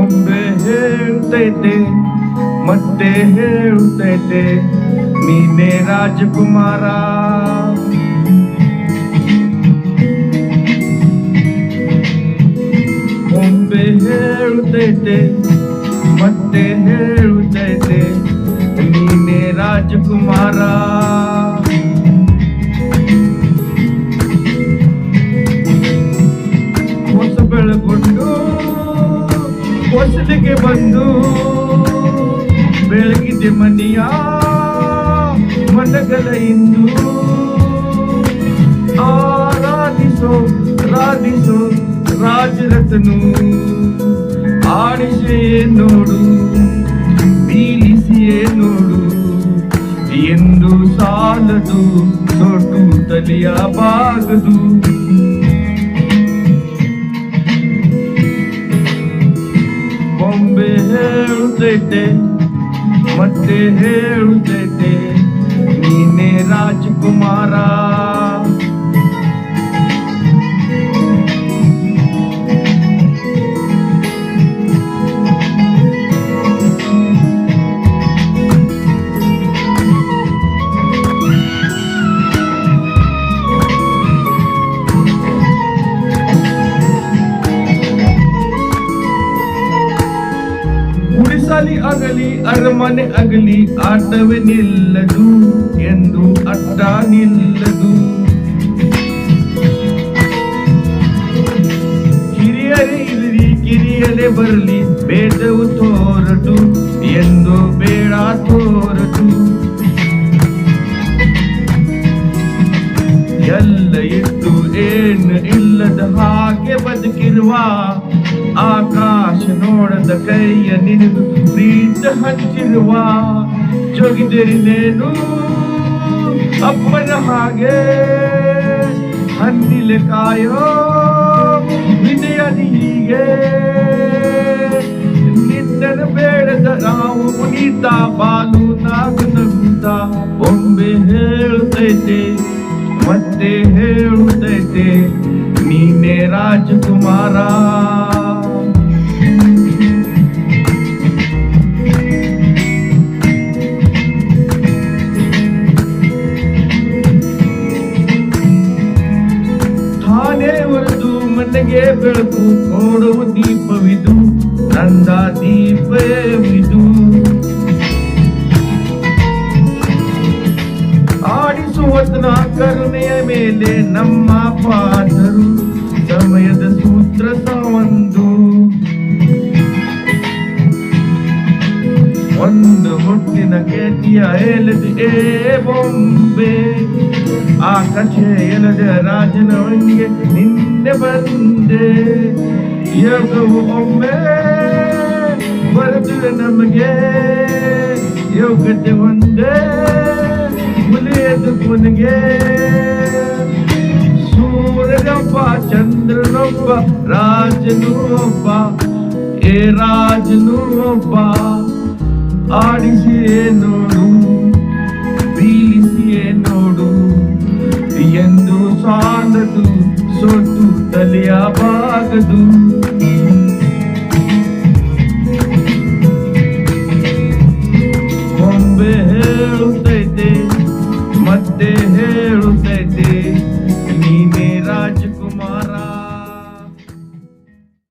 ಬೊಂಬೆ ಹೇಳ್ತೈತೆ ಮತ್ತೆ ಹೇಳ್ತೈತೆ ನೀನೇ ರಾಜಕುಮಾರ. ಬೊಂಬೆ ಹೇಳ್ತೈತೆ ಮತ್ತೆ ಹೇಳ್ತೈತೆ ನೀನೇ ರಾಜಕುಮಾರ. ಹೊಸ ಬೆಳಗೊಂಡು ಹೊಸಲಿಗೆ ಬಂದು ಬೆಳಗಿದೆ ಮನೆಯ ಮನಗಳ ಇಂದು. ಆರಾಧಿಸೋ ರಾಧಿಸೋ ರಾಜರಥನು ಆಡಿಸಿಯೇ ನೋಡು ಬೀಳಿಸಿಯೇ ನೋಡು ಎಂದು ಸಾಲದು ಸೊಟ್ಟು ತಲೆಯ ಬಾಗದು. ಬೊಂಬೆ ಹೇಳುತ್ತೈತೆ ಮತ್ತೆ ಹೇಳುತ್ತೈತೆ ನೀನೇ ರಾಜಕುಮಾರ. ಗುಡಿಸಲಿ ಆಗಲಿ ಅರಮನೆ ಆಗಲಿ ಆಟವೇ ನಿಲ್ಲದು ಎಂದು ಅಡ್ಡ ನಿಲ್ಲದು. ಹಿರಿಯರೇ ಇರಲಿ ಕಿರಿಯರೇ ಬರಲಿ ಭೇದವು ತೋರದು ಎಂದು ಬೇಡ ತೋರದು. ಎಲ್ಲ ಇಟ್ಟು ಏನು ಇಲ್ಲದ ಹಾಗೆ ಬದುಕಿರುವ ಆಕಾಶ ನೋಡದ ಕೈಯ ನಿನಗೂ ಪ್ರೀತ ಹಂಚಿರುವ ಜೋಗಿದರಿನೇನು ಅಪ್ಪನ ಹಾಗೆ ಹಣ್ಣಿಲೆ ಕಾಯೋ ವಿನಯದ ಹೀಗೆ. ನಿನ್ನನ ಬೇಡದ ನಾವು ಕುಣಿತ ಬಾಲು ನಾಗು ನಗುತ್ತ. ಬೊಂಬೆ ಹೇಳುತ್ತೈತೆ ಮತ್ತೆ ಹೇಳುತ್ತೈತೆ ನೀನೇ ರಾಜಕುಮಾರ. ತಾನೇ ಹೊರತು ಮನೆಗೆ ಬೆಳಕು ಕೊಡುವ ದೀಪವಿದು ನಂದ ದೀಪವಿದು. ಆಡಿಸುವತನ ಕರುಣೆಯ ಮೇಲೆ ನಮ್ಮ ಪಾದರು ಸಮಯದ ಸೂತ್ರ ಸಾವಂದು. ಒಂದು ಮುಟ್ಟಿನ ಕೇತಿಯ ಎಲೆದು ಏ ಬೊಂಬೆ ಆ ಕಥೆ ಎಲದ ರಾಜನ ಹಂಗೆ ನಿನ್ನೆ ಬಂದೆ. ಯೋಗವು ಒಮ್ಮೆ ಬರೆದು ನಮಗೆ ಯೋಗ್ಯತೆ ಒಂದೇ ಮುಲಿಯದು ಕೊನೆಗೆ. ಸೂರ್ಯನೊಬ್ಬ ಚಂದ್ರನೊಬ್ಬ ರಾಜನು ಒಬ್ಬ ಏ ರಾಜನು ಒಬ್ಬ. ಆಡಿಸಿಯೇ ನೋಡು ಬೀಳಿಸಿಯೇ ನೋಡು ಎಂದು ಸಾಲದು ಸೊಟ್ಟು ತಲೆಯ ಬಾಗದು.